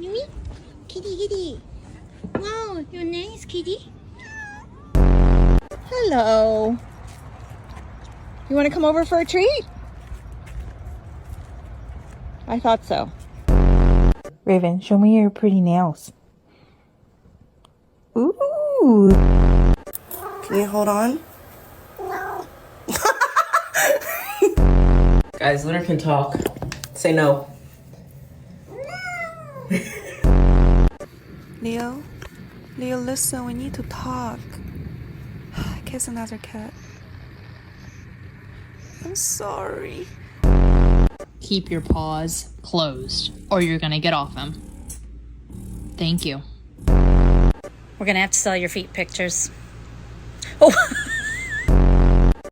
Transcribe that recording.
Mimi? Kitty, kitty. Wow, you're nice, kitty. Hello. You want to come over for a treat? I thought so. Raven, show me your pretty nails. Ooh. Can you hold on? Guys, Lunar can talk. Say no. Leo, listen, we need to talk. Kiss another cat. I'm sorry. Keep your paws closed, or you're gonna get off him. Thank you. We're gonna have to sell your feet pictures. Oh,